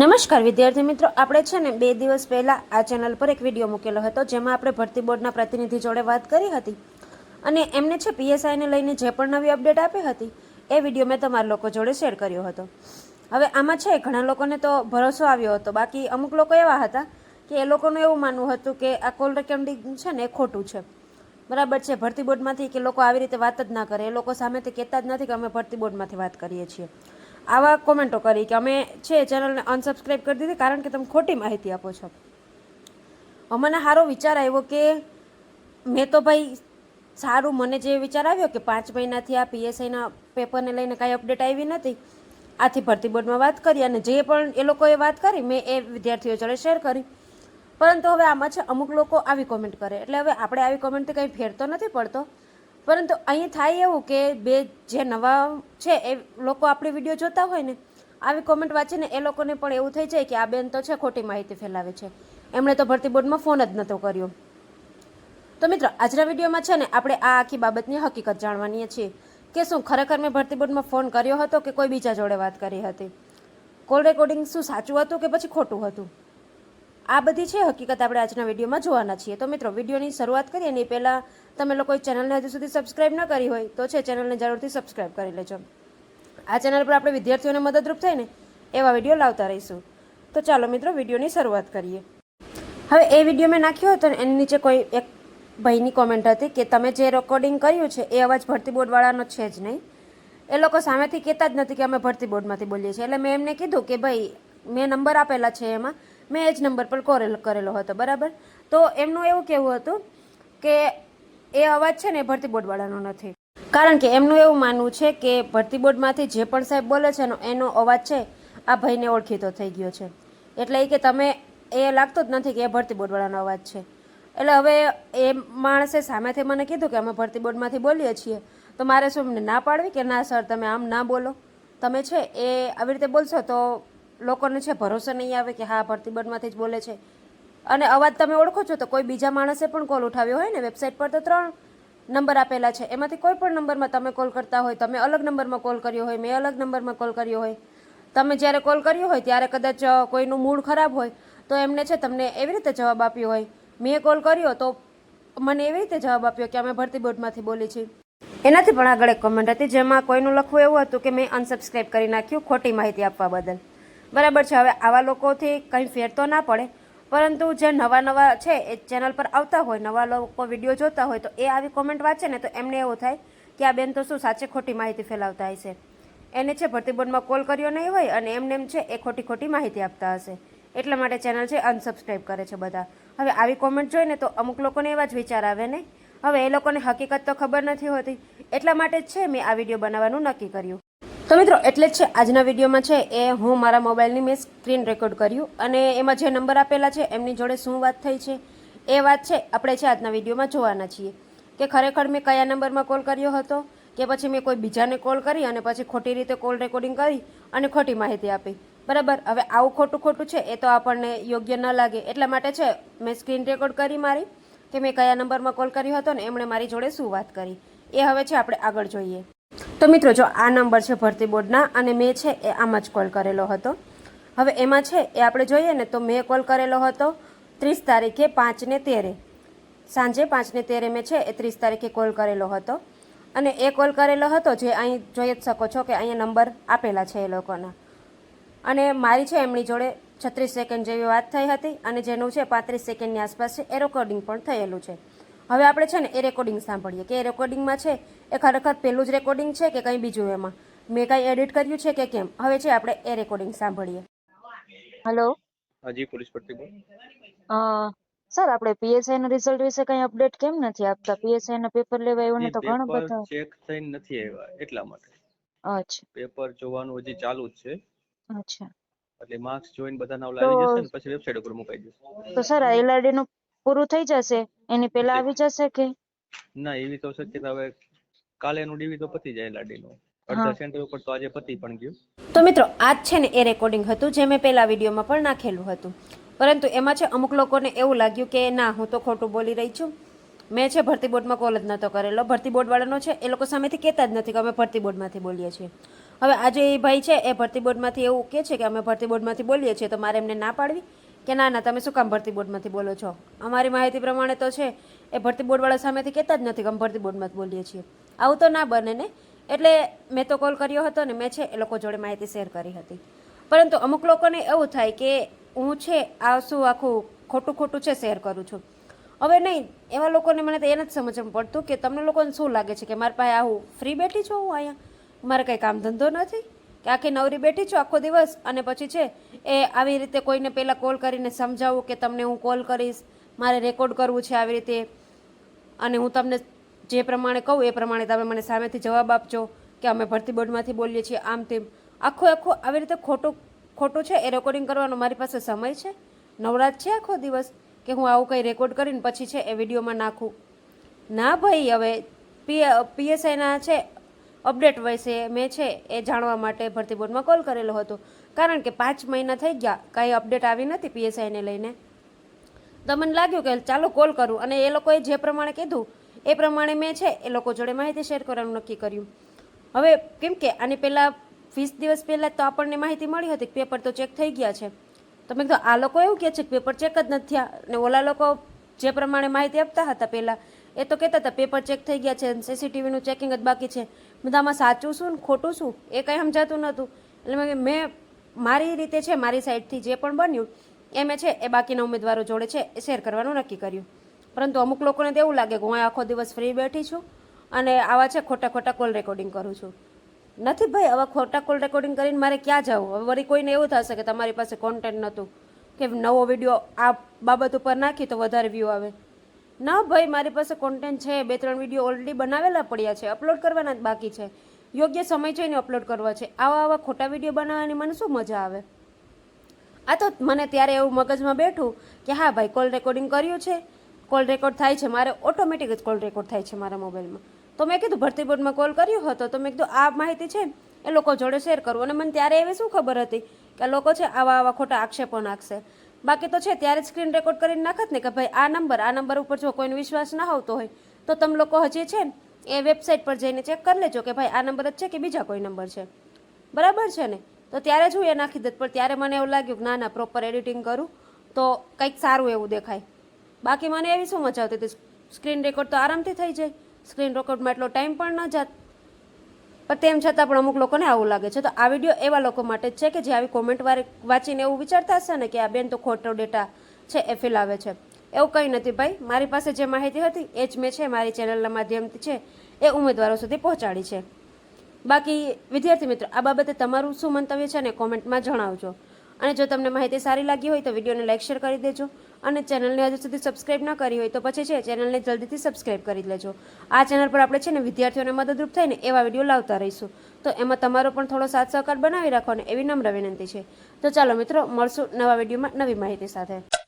નમસ્કાર વિદ્યાર્થી મિત્રો, આપણે છે ને 2 દિવસ પહેલાં આ ચેનલ પર એક વિડીયો મૂકેલો હતો જેમાં આપણે ભરતી બોર્ડના પ્રતિનિધિ જોડે વાત કરી હતી અને એમને છે પીએસઆઈને લઈને જે પણ નવી અપડેટ આપી હતી એ વિડીયો મેં તમારા લોકો જોડે શેર કર્યો હતો. હવે આમાં છે ઘણા લોકોને તો ભરોસો આવ્યો હતો, બાકી અમુક લોકો એવા હતા કે એ લોકોનું એવું માનવું હતું કે આ કોલ રેકોર્ડિંગ છે ને એ ખોટું છે. બરાબર છે, ભરતી બોર્ડમાંથી કે લોકો આવી રીતે વાત જ ના કરે, એ લોકો સામેથી કહેતા જ નથી કે અમે ભરતી બોર્ડમાંથી વાત કરીએ છીએ. આવા કોમેન્ટો કરી કે અમે છે ચેનલને અનસબસ્ક્રાઈબ કરી દીધી કારણ કે તમે ખોટી માહિતી આપો છો. મને સારો વિચાર આવ્યો કે મેં તો ભાઈ સારું, મને જે વિચાર આવ્યો કે 5 મહિનાથી આ પીએસઆઈના પેપરને લઈને કાંઈ અપડેટ આવી નથી, આથી ભરતી બોર્ડમાં વાત કરી અને જે પણ એ લોકોએ વાત કરી મેં એ વિદ્યાર્થીઓ જોડે શેર કરી. પરંતુ હવે આમાં છે અમુક લોકો આવી કોમેન્ટ કરે, એટલે હવે આપણે આવી કોમેન્ટથી કંઈ ફેર તો નથી પડતો, પરંતુ અહીં થાય એવું કે જે નવા છે એ લોકો આપણી વિડીયો જોતા હોય ને, આવી કોમેન્ટ વાંચીને એ લોકોને પણ એવું થઈ જાય કે આ બેન તો છે ખોટી માહિતી ફેલાવે છે, એમણે તો ભરતી બોર્ડમાં ફોન જ નહોતો કર્યો. તો મિત્રો, આજના વિડીયોમાં છે ને આપણે આ આખી બાબતની હકીકત જાણવાની છીએ કે શું ખરેખર મેં ભરતી બોર્ડમાં ફોન કર્યો હતો કે કોઈ બીજા જોડે વાત કરી હતી, કોલ રેકોર્ડિંગ શું સાચું હતું કે પછી ખોટું હતું. આ બધી છે હકીકત આપણે આજના વિડીયોમાં જોવાના છીએ. તો મિત્રો, વિડીયોની શરૂઆત કરીએ ને પહેલાં તમે લોકો ચેનલને હજુ સુધી સબસ્ક્રાઈબ ન કરી હોય તો છે ચેનલને જરૂરથી સબસ્ક્રાઈબ કરી લેજો. આ ચેનલ પર આપણે વિદ્યાર્થીઓને મદદરૂપ થાય ને એવા વિડીયો લાવતા રહીશું. તો ચાલો મિત્રો, વિડીયોની શરૂઆત કરીએ. હવે એ વિડીયો મેં નાખ્યો હતો ને એની નીચે કોઈ એક ભાઈની કોમેન્ટ હતી કે તમે જે રેકોર્ડિંગ કર્યું છે એ અવાજ ભરતી બોર્ડવાળાનો છે જ નહીં. એ લોકો સામેથી કહેતા જ નથી કે અમે ભરતી બોર્ડમાંથી બોલીએ છીએ. એટલે મેં એમને કીધું કે ભાઈ મેં નંબર આપેલા છે, એમાં મેં એ જ નંબર પર કોલ કરેલો હતો, બરાબર. તો એમનું એવું કહેવું હતું કે એ અવાજ છે ને એ ભરતી બોર્ડવાળાનો નથી, કારણ કે એમનું એવું માનવું છે કે ભરતી બોર્ડમાંથી જે પણ સાહેબ બોલે છે એનો અવાજ છે આ ભાઈને ઓળખીતો થઈ ગયો છે, એટલે કે તમે એ લાગતું જ નથી કે એ ભરતી બોર્ડવાળાનો અવાજ છે. એટલે હવે એ માણસે સામેથી મને કીધું કે અમે ભરતી બોર્ડમાંથી બોલીએ છીએ, તો મારે શું એમને ના પાડવી કે ના સર તમે આમ ના બોલો, તમે છે એ આવી રીતે બોલશો તો લોકોને છે ભરોસો નહીં આવે કે હા ભરતી બોર્ડમાંથી જ બોલે છે. અને અવાજ તમે ઓળખો છો તો કોઈ બીજા માણસે પણ કોલ ઉઠાવ્યો હોય ને, વેબસાઇટ પર તો 3 નંબર આપેલા છે, એમાંથી કોઈ પણ નંબરમાં તમે કોલ કરતા હોય, તમે અલગ નંબરમાં કોલ કર્યો હોય, મેં અલગ નંબરમાં કોલ કર્યો હોય, તમે જ્યારે કોલ કર્યો હોય ત્યારે કદાચ કોઈનું મૂડ ખરાબ હોય તો એમને છે તમને એવી રીતે જવાબ આપ્યો હોય, મેં કોલ કર્યો તો મને એવી રીતે જવાબ આપ્યો કે અમે ભરતી બોર્ડમાંથી બોલી છીએ. એનાથી પણ આગળ એક કોમેન્ટ હતી જેમાં કોઈનું લખવું એવું હતું કે મેં અનસબસ્ક્રાઈબ કરી નાખ્યું ખોટી માહિતી આપવા બદલ. બરાબર છે, હવે આવા લોકોથી કંઈ ફેર તો ના પડે, પરંતુ જે નવા છે એ ચેનલ પર આવતા હોય, નવા લોકો વિડીયો જોતા હોય તો એ આવી કોમેન્ટ વાંચે ને તો એમને એવું થાય કે આ બેન તો શું સાચે ખોટી માહિતી ફેલાવતા હશે, એને છે ભરતી બોર્ડમાં કોલ કર્યો નહીં હોય અને એમ છે એ ખોટી માહિતી આપતા હશે, એટલા માટે ચેનલ છે અનસબસ્ક્રાઈબ કરે છે બધા. હવે આવી કોમેન્ટ જોઈને તો અમુક લોકોને એવા જ વિચાર આવે ને. હવે એ લોકોને હકીકત તો ખબર નથી હોતી, એટલા માટે જ છે મેં આ વિડીયો બનાવવાનું નક્કી કર્યું. તો મિત્રો, એટલે જ છે આજના વિડીયોમાં છે એ હું મારા મોબાઈલની મેં સ્ક્રીન રેકોર્ડ કર્યું અને એમાં જે નંબર આપેલા છે એમની જોડે શું વાત થઈ છે એ વાત છે આપણે છે આજના વિડીયોમાં જોવાના છીએ કે ખરેખર મેં કયા નંબરમાં કોલ કર્યો હતો કે પછી મેં કોઈ બીજાને કોલ કરી અને પછી ખોટી રીતે કોલ રેકોર્ડિંગ કરી અને ખોટી માહિતી આપી. બરાબર, હવે આવું ખોટું છે એ તો આપણને યોગ્ય ન લાગે, એટલા માટે છે મેં સ્ક્રીન રેકોર્ડ કરી મારી કે મેં કયા નંબરમાં કોલ કર્યો હતો ને એમણે મારી જોડે શું વાત કરી. એ હવે છે આપણે આગળ જોઈએ. તો મિત્રો, જો આ નંબર છે ભરતી બોર્ડના અને મેં છે એ આમ જ કોલ કરેલો હતો. હવે એમાં છે એ આપણે જોઈએ ને તો મેં કોલ કરેલો હતો 30 તારીખે 5:13 સાંજે 5:13 મેં છે એ 30 તારીખે કોલ કરેલો હતો અને એ કોલ કરેલો હતો જે અહીં જોઈ જ શકો છો કે અહીંયા નંબર આપેલા છે એ લોકોના, અને મારી છે એમની જોડે 36 સેકન્ડ જેવી વાત થઈ હતી અને જેનું છે 35 સેકન્ડની આસપાસ છે એ રેકોર્ડિંગ પણ થયેલું છે. હવે આપણે છે ને એ રેકોર્ડિંગ સાંભળીએ કે એ રેકોર્ડિંગમાં છે એ ખરેખર પહેલું જ રેકોર્ડિંગ છે કે કંઈ બીજું એમાં મેં કાંઈ એડિટ કર્યું છે કે કેમ. હવે છે આપણે એ રેકોર્ડિંગ સાંભળીએ. હેલો. હાજી, પોલીસ ભરતી બોર્ડ. સર, આપણે પીએસઆઈ ના રિઝલ્ટ વિશે કઈ અપડેટ કેમ નથી આપતા? પીએસઆઈ ના પેપર લેવા આવ્યું ને તો ઘણા પેપર બધા. ચેક થઈને નથી આવ્યા એટલા માટે. અચ્છા પેપર જોવાનું હજી ચાલુ જ છે, અચ્છા. એટલે માર્ક્સ જોઈને બધાના ઓલા તો આવી જશે ને પછી વેબસાઇટ ઉપર મુકાઈ તો જશે. સર આ એલઆરડી નું પૂરું થઈ જશે એની પહેલા આવી જશે કે? ના, એવી તો શક્યતા હવે કાલે નું ડીવી તો પતી જાય એલઆરડી નું. હા. અડધા સેન્ટર ઉપર તો આજે પતી પણ ગયું. તો મિત્રો, આ જ છે ને એ રેકોર્ડિંગ હતું જે મેં પહેલા વિડીયોમાં પણ નાખેલું હતું, પરંતુ એમાં છે અમુક લોકોને એવું લાગ્યું કે ના હું તો ખોટું બોલી રહી છું મેં છે ભરતી બોર્ડમાં કોલ જ નહોતો કરેલો. ભરતી બોર્ડવાળાનો છે એ લોકો સામેથી કહેતા જ નથી કે અમે ભરતી બોર્ડમાંથી બોલીએ છીએ. હવે આજે એ ભાઈ છે એ ભરતી બોર્ડમાંથી એવું કહે છે કે અમે ભરતી બોર્ડમાંથી બોલીએ છીએ, તો મારે એમને ના પાડવી કે ના ના તમે શું કામ ભરતી બોર્ડમાંથી બોલો છો? અમારી માહિતી પ્રમાણે તો છે એ ભરતી બોર્ડવાળા સામેથી કહેતા જ નથી કે અમે ભરતી બોર્ડમાંથી બોલીએ છીએ. આવું તો ના બને ને. એટલે મેં તો કોલ કર્યો હતો ને મેં છે એ લોકો જોડે માહિતી શેર કરી હતી. પરંતુ અમુક લોકોને એવું થાય કે હું છે આ શું આખું ખોટું ખોટું છે શેર કરું છું. હવે નહીં, એવા લોકોને મને તો એ નથી સમજવું પડતું કે તમને લોકોને શું લાગે છે કે મારી પાસે આવું ફ્રી બેઠી છું હું અહીંયા, મારે કંઈ કામ ધંધો નથી કે આખી નવરી બેઠી છું આખો દિવસ, અને પછી છે એ આવી રીતે કોઈને પહેલાં કોલ કરીને સમજાવું કે તમને હું કોલ કરીશ, મારે રેકોર્ડ કરવું છે આવી રીતે, અને હું તમને જે પ્રમાણે કહું એ પ્રમાણે તમે મને સામેથી જવાબ આપજો કે અમે ભરતી બોર્ડમાંથી બોલીએ છીએ આમ તેમ. આખું આવી રીતે ખોટું ખોટું છે એ રેકોર્ડિંગ કરવાનો મારી પાસે સમય છે, નવરાત છે આખો દિવસ કે હું આવું કંઈ રેકોર્ડ કરીને પછી છે એ વિડીયોમાં નાખું? ના ભાઈ. હવે પીએસઆઈના છે અપડેટ વિશે મેં છે એ જાણવા માટે ભરતી બોર્ડમાં કોલ કરેલો હતો, કારણ કે 5 મહિના થઈ ગયા કાંઈ અપડેટ આવી નથી પીએસઆઈને લઈને. તો મને લાગ્યું કે ચાલો કોલ કરું, અને એ લોકોએ જે પ્રમાણે કીધું એ પ્રમાણે મેં છે એ લોકો જોડે માહિતી શેર કરવાનું નક્કી કર્યું. હવે કેમ કે આની પહેલાં 20 દિવસ પહેલાં તો આપણને માહિતી મળી હતી કે પેપર તો ચેક થઈ ગયા છે. તો મેં કીધું આ લોકો એવું કહે છે કે પેપર ચેક જ નથી થયા, ને ઓલા લોકો જે પ્રમાણે માહિતી આપતા હતા પહેલાં એ તો કહેતા હતા પેપર ચેક થઈ ગયા છે, સીસીટીવીનું ચેકિંગ જ બાકી છે. મેં આમાં સાચું શું ને ખોટું શું એ કંઈ સમજાતું નહોતું. એટલે મેં મારી રીતે છે મારી સાઈડથી જે પણ બન્યું એ મેં છે એ બાકીના ઉમેદવારો જોડે છે એ શેર કરવાનું નક્કી કર્યું. પરંતુ અમુક લોકોને તો એવું લાગે કે હું આખો દિવસ ફ્રી બેઠી છું અને આવા છે ખોટા ખોટા કોલ રેકોર્ડિંગ કરું છું. નથી ભાઈ, હવે ખોટા કોલ રેકોર્ડિંગ કરીને મારે ક્યાં જવું? હવે વળી કોઈને એવું થશે કે તમારી પાસે કોન્ટેન્ટ નહોતું કે નવો વિડીયો આ બાબત ઉપર નાખી તો વધારે વ્યૂ આવે. ના ભાઈ, મારી પાસે કોન્ટેન્ટ છે, 2-3 વિડીયો ઓલરેડી બનાવેલા પડ્યા છે, અપલોડ કરવાના જ બાકી છે, યોગ્ય સમય જોઈને અપલોડ કરવા છે. આવા ખોટા વિડીયો બનાવવાની મને શું મજા આવે? આ તો મને ત્યારે એવું મગજમાં બેઠું કે હા ભાઈ કોલ રેકોર્ડિંગ કર્યું છે, કોલ રેકોર્ડ થાય છે, મારે ઓટોમેટિક જ કોલ રેકોર્ડ થાય છે મારા મોબાઈલમાં. તો મેં કીધું ભરતી બોર્ડમાં કોલ કર્યો હતો તો મેં કીધું આ માહિતી છે એ લોકો જોડે શેર કરું. અને મને ત્યારે એવી શું ખબર હતી કે લોકો છે આવા ખોટા આક્ષેપો નાખશે? બાકી તો છે ત્યારે જ સ્ક્રીન રેકોર્ડ કરીને નાખત ને કે ભાઈ આ નંબર ઉપર જો કોઈને વિશ્વાસ ના આવતો હોય તો તમે લોકો હજી છે ને એ વેબસાઇટ પર જઈને ચેક કરી લેજો કે ભાઈ આ નંબર જ છે કે બીજા કોઈ નંબર છે, બરાબર છે ને? તો ત્યારે જ હું એ નાખી દત. પણ ત્યારે મને એવું લાગ્યું કે ના ના પ્રોપર એડિટિંગ કરું તો કંઈક સારું એવું દેખાય. બાકી મને એવી શું મજા આવતી હતી, સ્ક્રીન રેકોર્ડ તો આરામથી થઈ જાય, સ્ક્રીન રેકોર્ડમાં એટલો ટાઈમ પણ ન જાત. પણ તેમ છતાં પણ અમુક લોકોને આવું લાગે છે. તો આ વિડીયો એવા લોકો માટે જ છે કે જે આવી કોમેન્ટ વાંચીને એવું વિચારતા હશે ને કે આ બેન તો ખોટો ડેટા છે એ ફેલાવે છે. એવું કંઈ નથી ભાઈ, મારી પાસે જે માહિતી હતી એ જ મેં છે મારી ચેનલના માધ્યમથી છે એ ઉમેદવારો સુધી પહોંચાડી છે. બાકી વિદ્યાર્થી મિત્રો, આ બાબતે તમારું શું મંતવ્ય છે ને કોમેન્ટમાં જણાવજો. અને જો તમને માહિતી સારી લાગી હોય તો વિડીયોને લાઇક શેર કરી દેજો, અને ચેનલને હજુ સુધી સબસ્ક્રાઇબ ન કરી હોય તો પછી છે ચેનલને જલ્દીથી સબસ્ક્રાઇબ કરી લેજો. આ ચેનલ પર આપણે છે ને વિદ્યાર્થીઓને મદદરૂપ થઈને એવા વિડીયો લાવતા રહીશું. તો એમાં તમારો પણ થોડો સાથ સહકાર બનાવી રાખો ને એવી નમ્ર વિનંતી છે. તો ચાલો મિત્રો, મળશું નવા વિડીયોમાં નવી માહિતી સાથે.